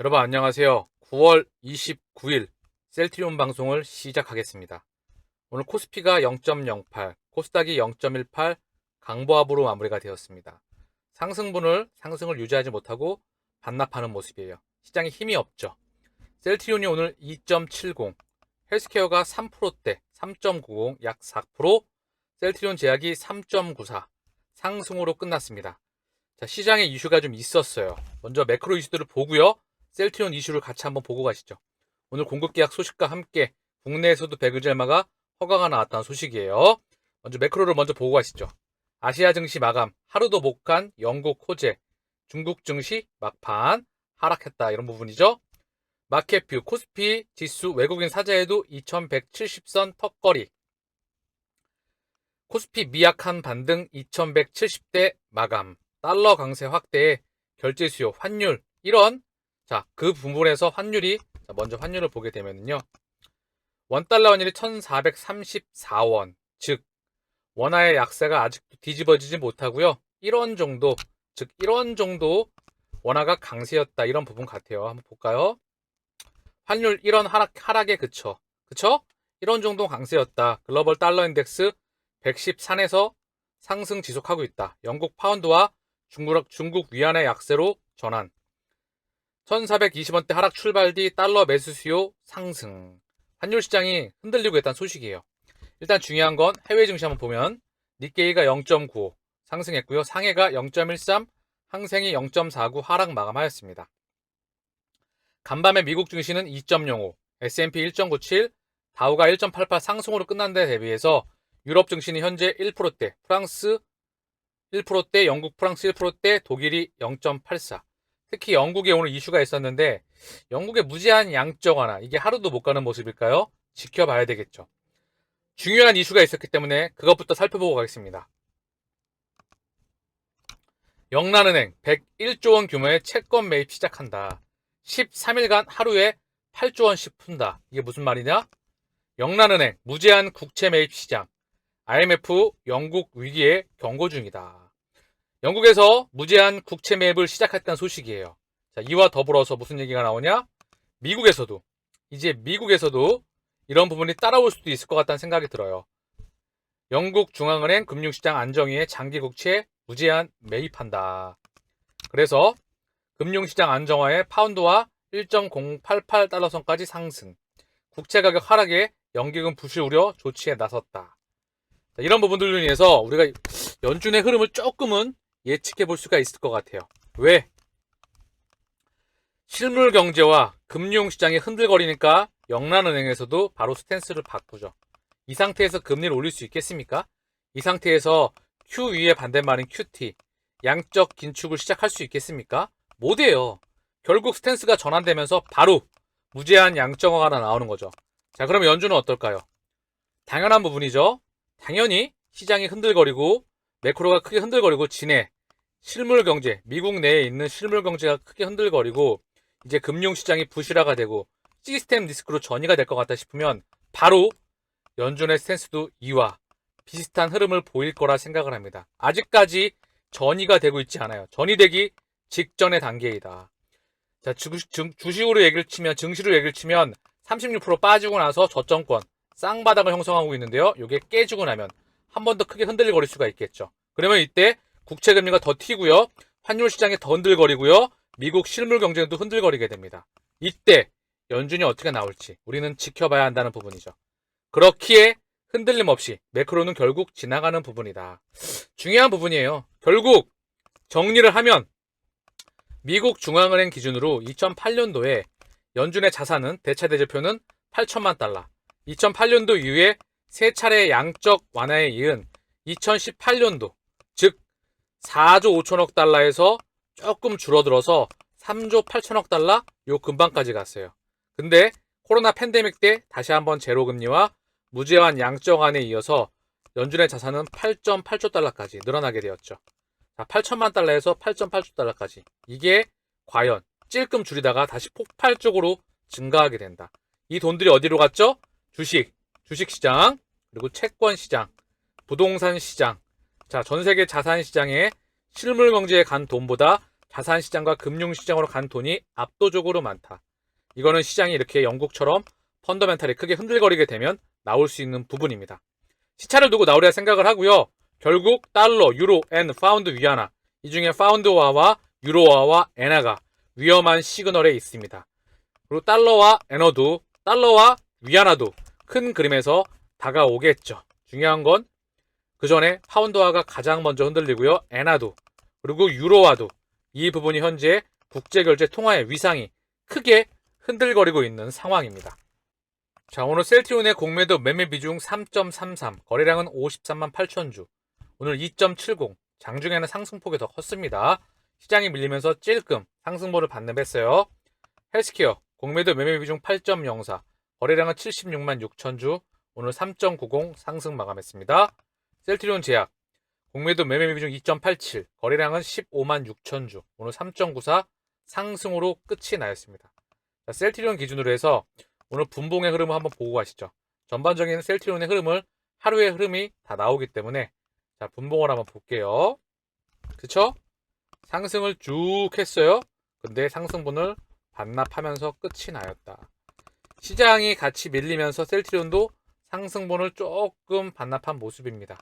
여러분 안녕하세요. 9월 29일 셀트리온 방송을 시작하겠습니다. 오늘 코스피가 0.08, 코스닥이 0.18 강보합으로 마무리가 되었습니다. 상승을 유지하지 못하고 반납하는 모습이에요. 시장에 힘이 없죠. 셀트리온이 오늘 2.70, 헬스케어가 3%대 3.90, 약 4%, 셀트리온 제약이 3.94, 상승으로 끝났습니다. 자, 시장에 이슈가 좀 있었어요. 먼저 매크로 이슈들을 보고요. 셀트리온 이슈를 같이 한번 보고 가시죠. 오늘 공급계약 소식과 함께 국내에서도 백의젤마가 허가가 나왔다는 소식이에요. 먼저 매크로를 먼저 보고 가시죠. 아시아 증시 마감, 하루도 못 간 영국 호재, 중국 증시 막판 하락했다, 이런 부분이죠. 마켓뷰, 코스피 지수 외국인 사자에도 2170선 턱걸이, 코스피 미약한 반등 2170대 마감, 달러 강세 확대에 결제 수요, 환율, 이런, 자, 그 부분에서 환율이, 먼저 환율을 보게 되면요. 원달러 환율이 1434원, 즉, 원화의 약세가 아직도 뒤집어지지 못하고요. 1원 정도, 즉, 1원 정도 원화가 강세였다, 이런 부분 같아요. 한번 볼까요? 환율 1원 하락에 그쳐. 그쵸? 1원 정도 강세였다. 글로벌 달러 인덱스 110선에서 상승 지속하고 있다. 영국 파운드와 중국 위안의 약세로 전환. 1420원대 하락 출발 뒤 달러 매수 수요 상승. 환율 시장이 흔들리고 있다는 소식이에요. 일단 중요한 건 해외 증시 한번 보면 니케이가 0.95 상승했고요. 상해가 0.13, 항생이 0.49 하락 마감하였습니다. 간밤에 미국 증시는 2.05, S&P 1.97, 다우가 1.88 상승으로 끝난 데 대비해서 유럽 증시는 현재 1%대, 프랑스 1%대, 영국 프랑스 1%대, 독일이 0.84. 특히 영국에 오늘 이슈가 있었는데 영국의 무제한 양적 완화, 이게 하루도 못 가는 모습일까요? 지켜봐야 되겠죠. 중요한 이슈가 있었기 때문에 그것부터 살펴보고 가겠습니다. 영란은행 101조 원 규모의 채권 매입 시작한다. 13일간 하루에 8조 원씩 푼다. 이게 무슨 말이냐? 영란은행 무제한 국채 매입 시장. IMF 영국 위기에 경고 중이다. 영국에서 무제한 국채 매입을 시작했다는 소식이에요. 자, 이와 더불어서 무슨 얘기가 나오냐? 미국에서도 이런 부분이 따라올 수도 있을 것 같다는 생각이 들어요. 영국 중앙은행 금융시장 안정위에 장기 국채 무제한 매입한다. 그래서 금융시장 안정화에 파운드와 1.088달러 선까지 상승, 국채 가격 하락에 연기금 부실 우려 조치에 나섰다. 이런 부분들로 인해서 우리가 연준의 흐름을 조금은 예측해 볼 수가 있을 것 같아요. 왜? 실물 경제와 금융시장이 흔들거리니까 영란은행에서도 바로 스탠스를 바꾸죠. 이 상태에서 금리를 올릴 수 있겠습니까? 이 상태에서 Q 위의 반대말인 QT, 양적 긴축을 시작할 수 있겠습니까? 못해요. 결국 스탠스가 전환되면서 바로 무제한 양적화가 나오는 거죠. 자, 그럼 연준은 어떨까요? 당연한 부분이죠. 당연히 시장이 흔들거리고 매크로가 크게 흔들거리고 실물 경제, 미국 내에 있는 실물 경제가 크게 흔들거리고 이제 금융시장이 부실화가 되고 시스템 리스크로 전이가 될 것 같다 싶으면 바로 연준의 스탠스도 이와 비슷한 흐름을 보일 거라 생각을 합니다. 아직까지 전이가 되고 있지 않아요. 전이되기 직전의 단계이다. 자, 주식으로 얘기를 치면, 증시로 얘기를 치면 36% 빠지고 나서 저점권, 쌍바닥을 형성하고 있는데요. 이게 깨지고 나면 한 번 더 크게 흔들거릴 수가 있겠죠. 그러면 이때 국채금리가 더 튀고요. 환율 시장이 더 흔들거리고요. 미국 실물 경제도 흔들거리게 됩니다. 이때 연준이 어떻게 나올지 우리는 지켜봐야 한다는 부분이죠. 그렇기에 흔들림 없이 매크로는 결국 지나가는 부분이다. 중요한 부분이에요. 결국 정리를 하면 미국 중앙은행 기준으로 2008년도에 연준의 자산은 대차대조표는 8천만 달러, 2008년도 이후에 세 차례 양적 완화에 이은 2018년도, 즉 4조 5천억 달러에서 조금 줄어들어서 3조 8천억 달러 요 근방까지 갔어요. 근데 코로나 팬데믹 때 다시 한번 제로금리와 무제한 양적 완화에 이어서 연준의 자산은 8.8조 달러까지 늘어나게 되었죠. 8천만 달러에서 8.8조 달러까지. 이게 과연 찔끔 줄이다가 다시 폭발적으로 증가하게 된다. 이 돈들이 어디로 갔죠? 주식시장, 그리고 채권시장, 부동산 시장. 자, 전 세계 자산 시장에 실물 경제에 간 돈보다 자산시장과 금융시장으로 간 돈이 압도적으로 많다. 이거는 시장이 이렇게 영국처럼 펀더멘탈이 크게 흔들거리게 되면 나올 수 있는 부분입니다. 시차를 두고 나오려 생각을 하고요. 결국 달러, 유로, 엔, 파운드, 위안화 이 중에 파운드화와 유로화와 엔화가 위험한 시그널에 있습니다. 그리고 달러와 엔화도 달러와 위안화도 큰 그림에서 다가오겠죠. 중요한 건 그 전에 파운드화가 가장 먼저 흔들리고요. 엔화도 그리고 유로화도 이 부분이 현재 국제결제 통화의 위상이 크게 흔들거리고 있는 상황입니다. 자, 오늘 셀트리온의 공매도 매매 비중 3.33, 거래량은 53만 8천 주. 오늘 2.70, 장중에는 상승폭이 더 컸습니다. 시장이 밀리면서 찔끔 상승보를 반납했어요. 헬스케어 공매도 매매 비중 8.04, 거래량은 76만 6천 주. 오늘 3.90 상승 마감했습니다. 셀트리온 제약 공매도 매매 비중 2.87, 거래량은 15만 6천 주. 오늘 3.94 상승으로 끝이 나였습니다. 자, 셀트리온 기준으로 해서 오늘 분봉의 흐름을 한번 보고 가시죠. 전반적인 셀트리온의 흐름을 하루의 흐름이 다 나오기 때문에 자, 분봉을 한번 볼게요. 그쵸? 상승을 쭉 했어요. 근데 상승분을 반납하면서 끝이 나였다. 시장이 같이 밀리면서 셀트리온도 상승분을 조금 반납한 모습입니다.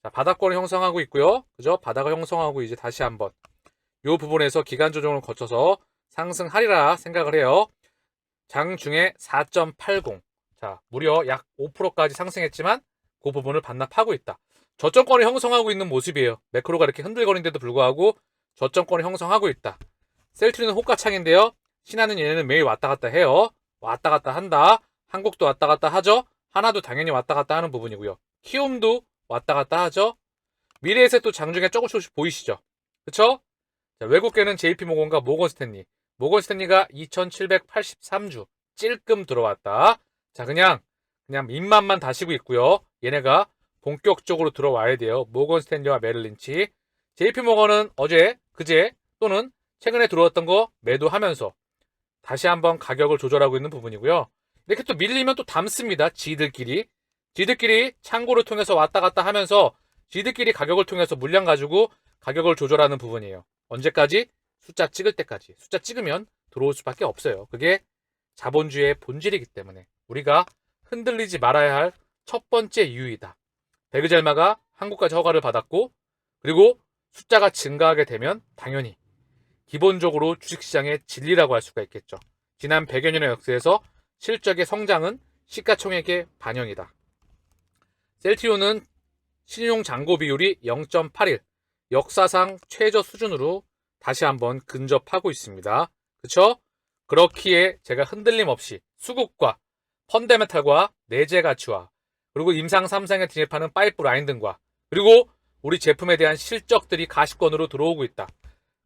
자, 바닥권을 형성하고 있고요. 그죠? 바닥을 형성하고 이제 다시 한번 이 부분에서 기간 조정을 거쳐서 상승하리라 생각을 해요. 장중에 4.80. 자, 무려 약 5%까지 상승했지만 그 부분을 반납하고 있다. 저점권을 형성하고 있는 모습이에요. 매크로가 이렇게 흔들거리는데도 불구하고 저점권을 형성하고 있다. 셀트리는 호가창인데요. 신한은 얘네는 매일 왔다 갔다 해요. 왔다 갔다 한다. 한국도 왔다 갔다 하죠. 하나도 당연히 왔다 갔다 하는 부분이고요. 키움도 왔다 갔다 하죠. 미래에셋도 장중에 조금씩 보이시죠. 그쵸? 자, 외국계는 JP모건과 모건스탠리. 모건스탠리가 2783주 찔끔 들어왔다. 자, 그냥 입맛만 다시고 있고요. 얘네가 본격적으로 들어와야 돼요. 모건스탠리와 메릴린치. JP모건은 어제, 그제 또는 최근에 들어왔던 거 매도하면서 다시 한번 가격을 조절하고 있는 부분이고요. 이렇게 또 밀리면 또 담습니다. 지들끼리 창고를 통해서 왔다 갔다 하면서 지들끼리 가격을 통해서 물량 가지고 가격을 조절하는 부분이에요. 언제까지? 숫자 찍을 때까지. 숫자 찍으면 들어올 수밖에 없어요. 그게 자본주의의 본질이기 때문에 우리가 흔들리지 말아야 할 첫 번째 이유이다. 배그젤마가 한국까지 허가를 받았고 그리고 숫자가 증가하게 되면 당연히 기본적으로 주식시장의 진리라고 할 수가 있겠죠. 지난 100여 년의 역사에서 실적의 성장은 시가총액의 반영이다. 셀트리온은 신용잔고 비율이 0.81, 역사상 최저 수준으로 다시 한번 근접하고 있습니다. 그쵸? 그렇기에 제가 흔들림 없이 수급과 펀더멘탈과 내재 가치와 그리고 임상 3상에 진입하는 파이프라인 등과 그리고 우리 제품에 대한 실적들이 가시권으로 들어오고 있다.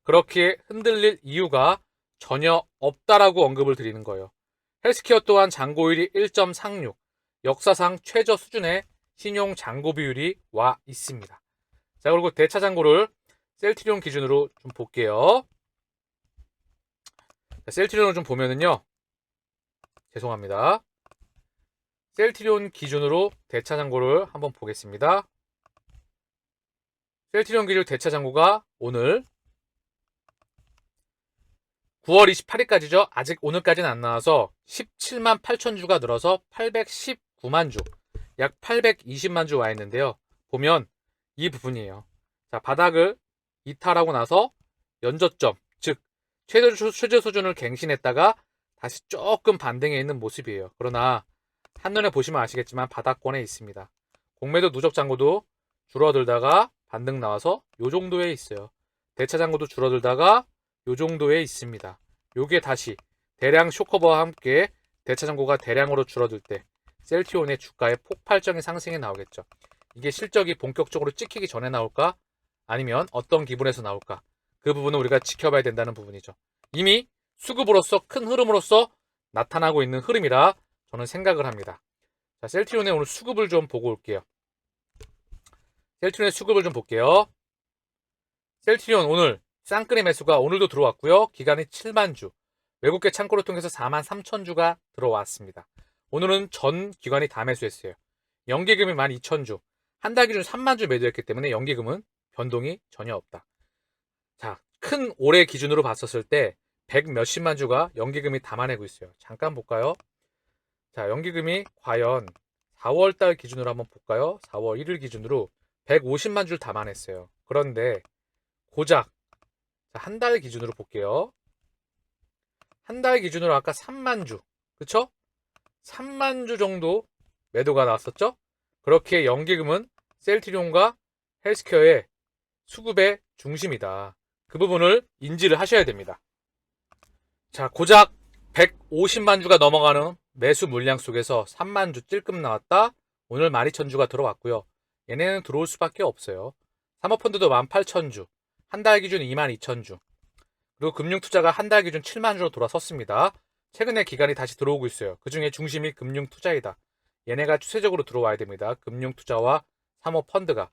그렇게 흔들릴 이유가 전혀 없다라고 언급을 드리는 거예요. 헬스케어 또한 잔고율이 1.36, 역사상 최저 수준의 신용 잔고 비율이 와 있습니다. 자, 그리고 대차 잔고를 셀트리온 기준으로 좀 볼게요. 자, 셀트리온을 좀 보면은요. 죄송합니다. 셀트리온 기준으로 대차 잔고를 한번 보겠습니다. 셀트리온 기준 대차 잔고가 오늘 9월 28일까지죠. 아직 오늘까지는 안 나와서 17만 8천 주가 늘어서 819만 주, 약 820만 주 와 있는데요. 보면 이 부분이에요. 자, 바닥을 이탈하고 나서 연저점, 즉 최저 수준을 갱신했다가 다시 조금 반등해 있는 모습이에요. 그러나 한눈에 보시면 아시겠지만 바닥권에 있습니다. 공매도 누적 잔고도 줄어들다가 반등 나와서 요 정도에 있어요. 대차 잔고도 줄어들다가 요 정도에 있습니다. 요게 다시 대량 쇼커버와 함께 대차 잔고가 대량으로 줄어들 때 셀트리온의 주가에 폭발적인 상승이 나오겠죠. 이게 실적이 본격적으로 찍히기 전에 나올까? 아니면 어떤 기분에서 나올까? 그 부분은 우리가 지켜봐야 된다는 부분이죠. 이미 수급으로서 큰 흐름으로서 나타나고 있는 흐름이라 저는 생각을 합니다. 자, 셀트리온의 오늘 수급을 좀 보고 올게요. 셀트리온의 수급을 좀 볼게요. 셀트리온 오늘 쌍끌이 매수가 오늘도 들어왔고요. 기간이 7만 주. 외국계 창고를 통해서 4만 3천 주가 들어왔습니다. 오늘은 전 기관이 다 매수했어요. 연기금이 12,000주. 한 달 기준 3만 주 매도했기 때문에 연기금은 변동이 전혀 없다. 자, 큰 올해 기준으로 봤었을 때 100 몇십만 주가 연기금이 담아내고 있어요. 잠깐 볼까요? 자, 연기금이 과연 4월 달 기준으로 한번 볼까요? 4월 1일 기준으로 150만 주를 담아냈어요. 그런데 고작 한 달 기준으로 볼게요. 한 달 기준으로 아까 3만 주, 그쵸? 3만 주 정도 매도가 나왔었죠? 그렇게 연기금은 셀트리온과 헬스케어의 수급의 중심이다. 그 부분을 인지를 하셔야 됩니다. 자, 고작 150만 주가 넘어가는 매수 물량 속에서 3만 주 찔끔 나왔다. 오늘 12,000주가 들어왔고요. 얘네는 들어올 수밖에 없어요. 사모펀드도 18,000주, 한 달 기준 22,000주, 그리고 금융투자가 한 달 기준 7만 주로 돌아섰습니다. 최근에 기간이 다시 들어오고 있어요. 그 중에 중심이 금융투자이다. 얘네가 추세적으로 들어와야 됩니다. 금융투자와 사모펀드가.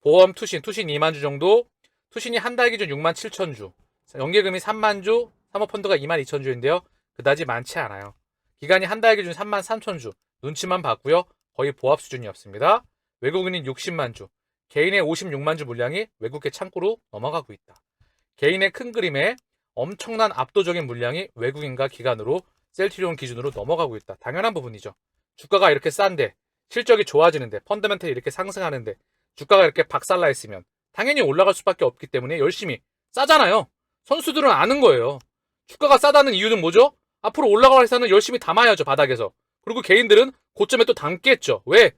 보험 투신 2만 주 정도, 투신이 한 달 기준 6만 7천 주, 연계금이 3만 주, 사모펀드가 2만 2천 주인데요. 그다지 많지 않아요. 기간이 한 달 기준 3만 3천 주, 눈치만 봤고요. 거의 보합 수준이었습니다. 외국인인 60만 주, 개인의 56만 주 물량이 외국계 창구로 넘어가고 있다. 개인의 큰 그림에 엄청난 압도적인 물량이 외국인과 기관으로 셀트리온 기준으로 넘어가고 있다. 당연한 부분이죠. 주가가 이렇게 싼데, 실적이 좋아지는데, 펀더멘털이 이렇게 상승하는데, 주가가 이렇게 박살나 있으면 당연히 올라갈 수밖에 없기 때문에 열심히 싸잖아요. 선수들은 아는 거예요. 주가가 싸다는 이유는 뭐죠? 앞으로 올라갈 회사는 열심히 담아야죠, 바닥에서. 그리고 개인들은 고점에 또 담겠죠. 왜?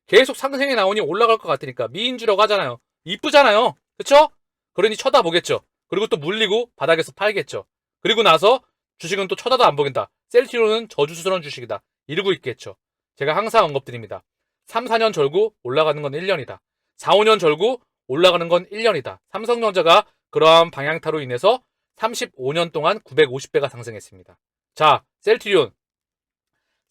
계속 상승이 나오니 올라갈 것 같으니까. 미인주라고 하잖아요. 이쁘잖아요. 그쵸? 그러니 쳐다보겠죠. 그리고 또 물리고 바닥에서 팔겠죠. 그리고 나서 주식은 또 쳐다도 안 보긴다. 셀트리온은 저주스러운 주식이다. 이러고 있겠죠. 제가 항상 언급드립니다. 3, 4년 절고 올라가는 건 1년이다. 4, 5년 절고 올라가는 건 1년이다. 삼성전자가 그러한 방향타로 인해서 35년 동안 950배가 상승했습니다. 자, 셀트리온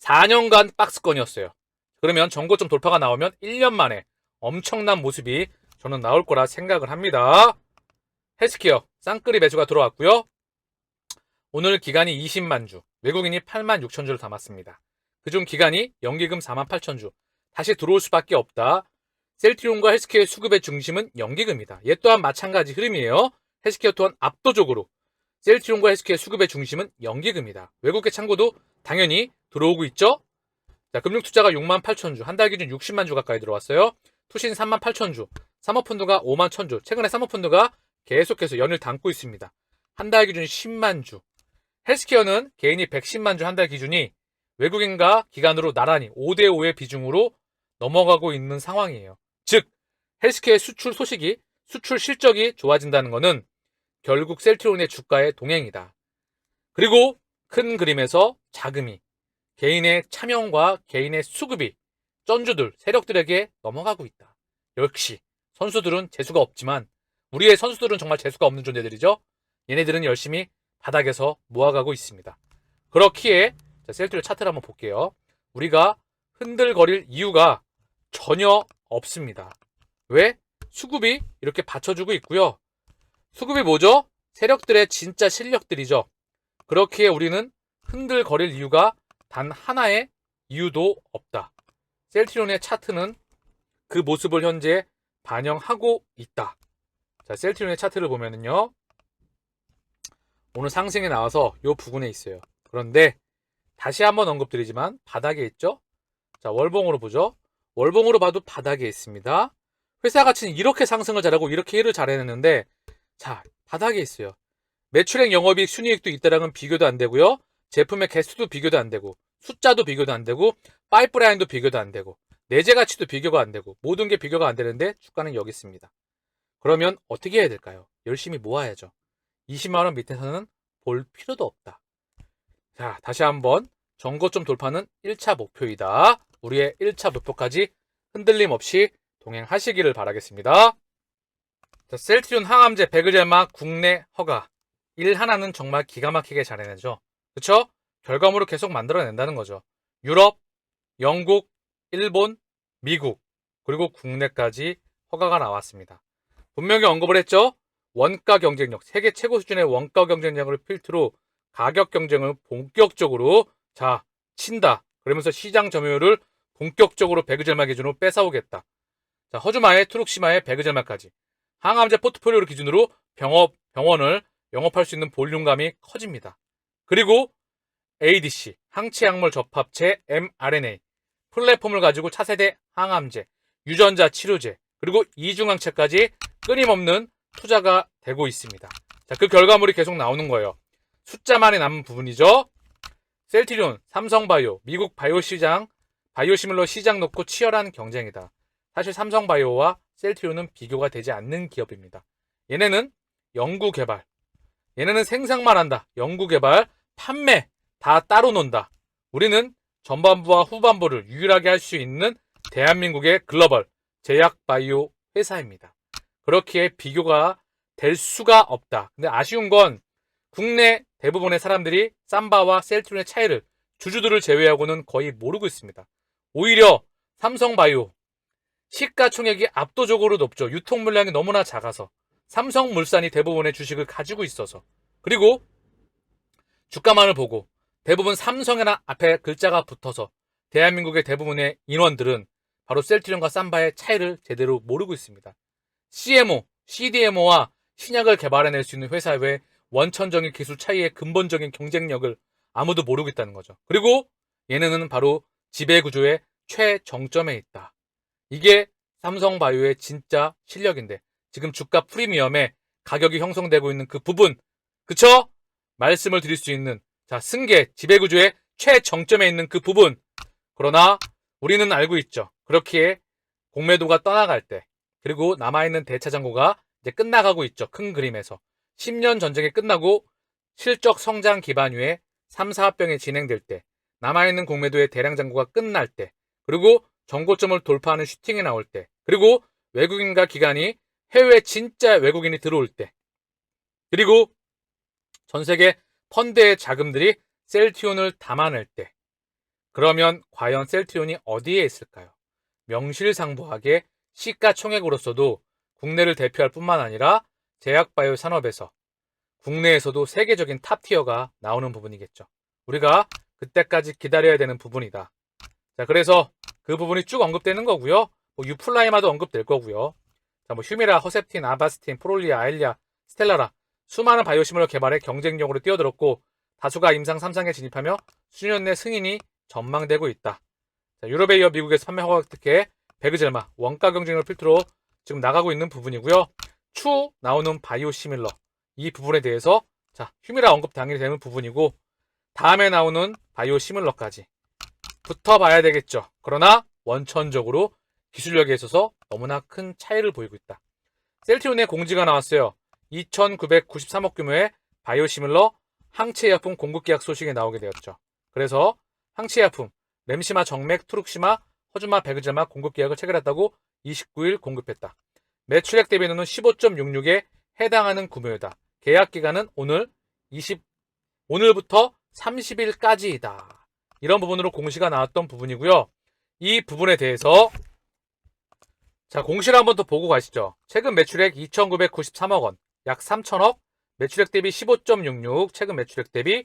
4년간 박스권이었어요. 그러면 전고점 돌파가 나오면 1년 만에 엄청난 모습이 저는 나올 거라 생각을 합니다. 헬스케어 쌍끌이 매수가 들어왔고요. 오늘 기간이 20만 주, 외국인이 8만 6천 주를 담았습니다. 그중 기간이 연기금 4만 8천 주. 다시 들어올 수밖에 없다. 셀트리온과 헬스케어의 수급의 중심은 연기금이다. 얘 또한 마찬가지 흐름이에요. 헬스케어 또한 압도적으로 셀트리온과 헬스케어의 수급의 중심은 연기금이다. 외국계 창고도 당연히 들어오고 있죠. 자, 금융투자가 6만 8천 주, 한 달 기준 60만 주 가까이 들어왔어요. 투신 3만 8천 주, 사모펀드가 5만 1천 주. 최근에 사모펀드가 계속해서 연을 담고 있습니다. 한 달 기준 10만 주. 헬스케어는 개인이 110만 주 한 달 기준이 외국인과 기관으로 나란히 5대5의 비중으로 넘어가고 있는 상황이에요. 즉, 헬스케어의 수출 소식이, 수출 실적이 좋아진다는 것은 결국 셀트리온의 주가의 동행이다. 그리고 큰 그림에서 자금이 개인의 차명과 개인의 수급이 쩐주들, 세력들에게 넘어가고 있다. 역시 선수들은 재수가 없지만 우리의 선수들은 정말 재수가 없는 존재들이죠. 얘네들은 열심히 바닥에서 모아가고 있습니다. 그렇기에 셀트리온 차트를 한번 볼게요. 우리가 흔들거릴 이유가 전혀 없습니다. 왜? 수급이 이렇게 받쳐주고 있고요. 수급이 뭐죠? 세력들의 진짜 실력들이죠. 그렇기에 우리는 흔들거릴 이유가 단 하나의 이유도 없다. 셀트리온의 차트는 그 모습을 현재 반영하고 있다. 자, 셀트리온의 차트를 보면은요. 오늘 상승이 나와서 이 부분에 있어요. 그런데 다시 한번 언급드리지만 바닥에 있죠? 자, 월봉으로 보죠. 월봉으로 봐도 바닥에 있습니다. 회사 가치는 이렇게 상승을 잘하고 이렇게 일을 잘해냈는데 자, 바닥에 있어요. 매출액, 영업이익, 순이익도 이때랑은 비교도 안 되고요. 제품의 개수도 비교도 안 되고 숫자도 비교도 안 되고 파이프라인도 비교도 안 되고 내재 가치도 비교가 안 되고 모든 게 비교가 안 되는데 주가는 여기 있습니다. 그러면 어떻게 해야 될까요? 열심히 모아야죠. 20만 원 밑에서는 볼 필요도 없다. 자, 다시 한번 전고점 돌파는 1차 목표이다. 우리의 1차 목표까지 흔들림 없이 동행하시기를 바라겠습니다. 자, 셀트리온 항암제 베그젤마 국내 허가. 일 하나는 정말 기가 막히게 잘해내죠. 그쵸? 결과물을 계속 만들어낸다는 거죠. 유럽, 영국, 일본, 미국, 그리고 국내까지 허가가 나왔습니다. 분명히 언급을 했죠. 원가 경쟁력, 세계 최고 수준의 원가 경쟁력을 필두로 가격 경쟁을 본격적으로 친다. 그러면서 시장 점유율을 본격적으로 베그젤마 기준으로 뺏어오겠다. 자, 허주마의, 트룩시마의 베그젤마까지 항암제 포트폴리오를 기준으로 병원을 영업할 수 있는 볼륨감이 커집니다. 그리고 ADC, 항체약물 접합체 mRNA 플랫폼을 가지고 차세대 항암제, 유전자 치료제, 그리고 이중항체까지 끊임없는 투자가 되고 있습니다. 자, 그 결과물이 계속 나오는 거예요. 숫자만이 남은 부분이죠. 셀트리온, 삼성바이오, 미국 바이오시밀러 시장 놓고 치열한 경쟁이다. 사실 삼성바이오와 셀트리온은 비교가 되지 않는 기업입니다. 얘네는 연구개발, 얘네는 생산만 한다. 연구개발, 판매 다 따로 논다. 우리는 전반부와 후반부를 유일하게 할 수 있는 대한민국의 글로벌 제약바이오 회사입니다. 그렇기에 비교가 될 수가 없다. 근데 아쉬운 건 국내 대부분의 사람들이 삼바와 셀트리온의 차이를 주주들을 제외하고는 거의 모르고 있습니다. 오히려 삼성바이오 시가총액이 압도적으로 높죠. 유통 물량이 너무나 작아서 삼성물산이 대부분의 주식을 가지고 있어서 그리고 주가만을 보고 대부분 삼성이나 앞에 글자가 붙어서 대한민국의 대부분의 인원들은 바로 셀트리온과 삼바의 차이를 제대로 모르고 있습니다. CMO, CDMO와 신약을 개발해낼 수 있는 회사 외에 원천적인 기술 차이의 근본적인 경쟁력을 아무도 모르고 있다는 거죠. 그리고 얘네는 바로 지배구조의 최정점에 있다. 이게 삼성바이오의 진짜 실력인데 지금 주가 프리미엄에 가격이 형성되고 있는 그 부분, 그쵸? 말씀을 드릴 수 있는 승계, 지배구조의 최정점에 있는 그 부분. 그러나 우리는 알고 있죠. 그렇기에 공매도가 떠나갈 때 그리고 남아있는 대차장고가 이제 끝나가고 있죠. 큰 그림에서 10년 전쟁이 끝나고 실적 성장 기반 위에 3, 4합병이 진행될 때 남아있는 공매도의 대량 잔고가 끝날 때 그리고 정고점을 돌파하는 슈팅이 나올 때 그리고 외국인과 기관이 해외 진짜 외국인이 들어올 때 그리고 전세계 펀드의 자금들이 셀트리온을 담아낼 때 그러면 과연 셀트리온이 어디에 있을까요? 명실상부하게 시가총액으로서도 국내를 대표할 뿐만 아니라 제약바이오 산업에서 국내에서도 세계적인 탑티어가 나오는 부분이겠죠. 우리가 그때까지 기다려야 되는 부분이다. 자, 그래서 그 부분이 쭉 언급되는 거고요. 유플라이마도 언급될 거고요. 자, 휴미라, 허셉틴, 아바스틴, 프롤리아, 아일리아, 스텔라라 수많은 바이오시밀러 개발에 경쟁력으로 뛰어들었고 다수가 임상 3상에 진입하며 수년 내 승인이 전망되고 있다. 자, 유럽에 이어 미국에서 판매 허가 득해 베그젤마, 원가 경쟁을 필두로 지금 나가고 있는 부분이고요. 추후 나오는 바이오시밀러 이 부분에 대해서 휴미라 언급 당연히 되는 부분이고 다음에 나오는 바이오시밀러까지 붙어봐야 되겠죠. 그러나 원천적으로 기술력에 있어서 너무나 큰 차이를 보이고 있다. 셀트리온의 공지가 나왔어요. 2,993억 규모의 바이오시밀러 항체의약품 공급계약 소식이 나오게 되었죠. 그래서 항체의약품 렘시마 정맥, 투룩시마, 허즈마, 베그젤마 공급계약을 체결했다고 29일 공급했다. 매출액 대비는 15.66에 해당하는 규모이다. 계약기간은 오늘부터 30일까지이다. 이런 부분으로 공시가 나왔던 부분이고요. 이 부분에 대해서 공시를 한번 더 보고 가시죠. 최근 매출액 2,993억 원, 약 3천억, 매출액 대비 15.66, 최근 매출액 대비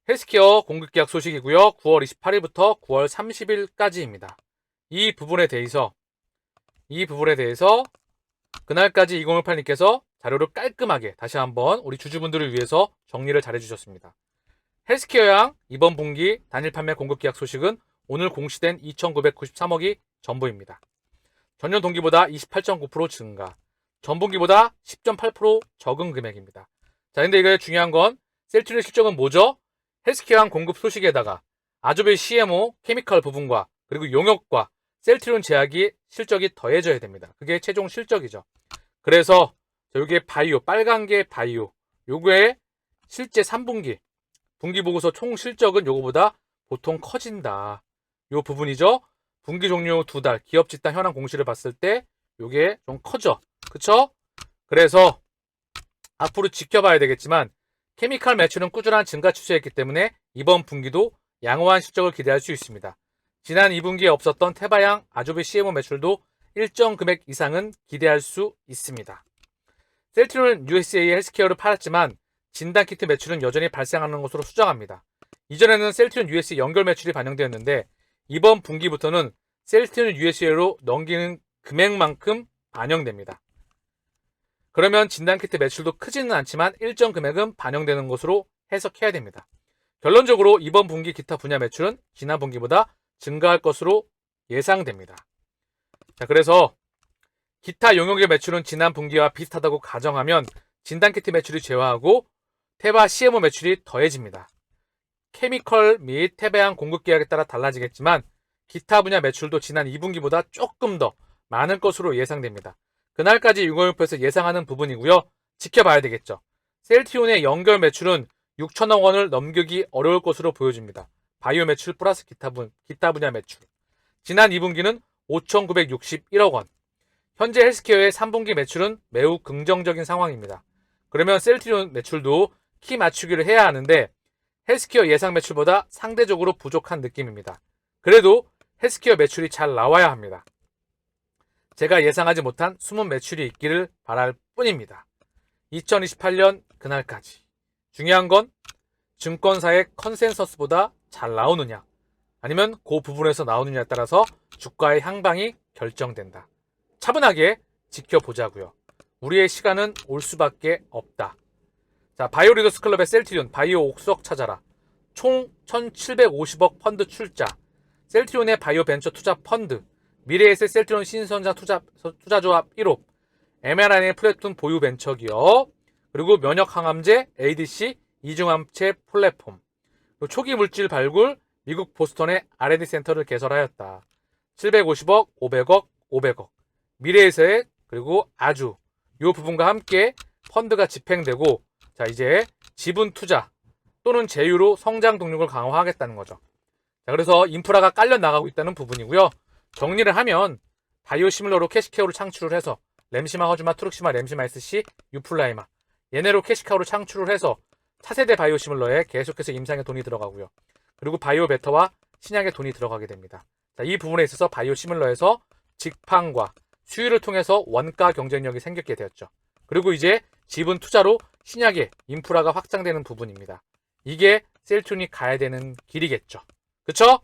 헬스케어 공급계약 소식이고요. 9월 28일부터 9월 30일까지입니다. 이 부분에 대해서 그날까지 2018님께서 자료를 깔끔하게 다시 한번 우리 주주분들을 위해서 정리를 잘 해주셨습니다. 헬스케어양 이번 분기 단일 판매 공급계약 소식은 오늘 공시된 2,993억이 전부입니다. 전년 동기보다 28.9% 증가, 전분기보다 10.8% 적은 금액입니다. 자, 근데 이게 중요한 건 셀트리온 실적은 뭐죠? 헬스케어양 공급 소식에다가 아조베 CMO 케미컬 부분과 그리고 용역과 셀트리온 제약이 실적이 더해져야 됩니다. 그게 최종 실적이죠. 그래서 여기에 바이오, 빨간 게 바이오, 요거의 실제 3분기 분기 보고서 총 실적은 요거보다 보통 커진다. 요 부분이죠. 분기 종료 2달 기업 집단 현황 공시를 봤을 때 요게 좀 커져. 그쵸? 그래서 앞으로 지켜봐야 되겠지만 케미칼 매출은 꾸준한 증가 추세였기 때문에 이번 분기도 양호한 실적을 기대할 수 있습니다. 지난 2분기에 없었던 테바양 아조베 CMO 매출도 일정 금액 이상은 기대할 수 있습니다. 셀트리온 USA 헬스케어를 팔았지만 진단키트 매출은 여전히 발생하는 것으로 수정합니다. 이전에는 셀트리온 USA 연결 매출이 반영되었는데 이번 분기부터는 셀트리온 USA로 넘기는 금액만큼 반영됩니다. 그러면 진단키트 매출도 크지는 않지만 일정 금액은 반영되는 것으로 해석해야 됩니다. 결론적으로 이번 분기 기타 분야 매출은 지난 분기보다 증가할 것으로 예상됩니다. 자, 그래서 기타 용역의 매출은 지난 분기와 비슷하다고 가정하면 진단키트 매출이 제외하고 테바 CMO 매출이 더해집니다. 케미컬 및 태배양 공급 계약에 따라 달라지겠지만 기타 분야 매출도 지난 2분기보다 조금 더 많을 것으로 예상됩니다. 그날까지 유가용표에서 예상하는 부분이고요. 지켜봐야 되겠죠. 셀트리온의 연결 매출은 6천억 원을 넘기기 어려울 것으로 보여집니다. 바이오 매출 플러스 기타 분야 매출. 지난 2분기는 5,961억 원. 현재 헬스케어의 3분기 매출은 매우 긍정적인 상황입니다. 그러면 셀트리온 매출도 키 맞추기를 해야 하는데 헬스케어 예상 매출보다 상대적으로 부족한 느낌입니다. 그래도 헬스케어 매출이 잘 나와야 합니다. 제가 예상하지 못한 숨은 매출이 있기를 바랄 뿐입니다. 2028년 그날까지. 중요한 건 증권사의 컨센서스보다 잘 나오느냐 아니면 그 부분에서 나오느냐에 따라서 주가의 향방이 결정된다. 차분하게 지켜보자고요. 우리의 시간은 올 수밖에 없다. 자, 바이오 리더스 클럽의 셀트리온 바이오 옥석 찾아라. 총 1,750억 펀드 출자. 셀트리온의 바이오 벤처 투자 펀드. 미래에셋 셀트리온 신선자 투자조합 1호. mRNA 플랫폼 보유 벤처기업. 그리고 면역 항암제 ADC 이중암체 플랫폼. 초기 물질 발굴 미국 보스턴의 R&D 센터를 개설하였다. 750억, 500억, 500억. 미래에셋 그리고 아주 이 부분과 함께 펀드가 집행되고 자 이제 지분 투자 또는 제휴로 성장 동력을 강화하겠다는 거죠. 자, 그래서 인프라가 깔려 나가고 있다는 부분이고요. 정리를 하면 바이오시밀러로 캐시카우를 창출을 해서 램시마, 허즈마, 투룩시마, 램시마 SC, 유플라이마 얘네로 캐시카우를 창출을 해서 차세대 바이오시밀러에 계속해서 임상에 돈이 들어가고요. 그리고 바이오 베터와 신약에 돈이 들어가게 됩니다. 자, 이 부분에 있어서 바이오시밀러에서 직판과 수율을 통해서 원가 경쟁력이 생겼게 되었죠. 그리고 이제 지분 투자로 신약의 인프라가 확장되는 부분입니다. 이게 셀트리온이 가야 되는 길이겠죠. 그쵸?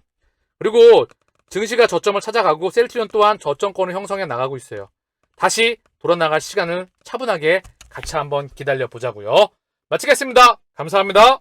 그리고 증시가 저점을 찾아가고 셀트리온 또한 저점권을 형성해 나가고 있어요. 다시 돌아나갈 시간을 차분하게 같이 한번 기다려 보자고요. 마치겠습니다. 감사합니다.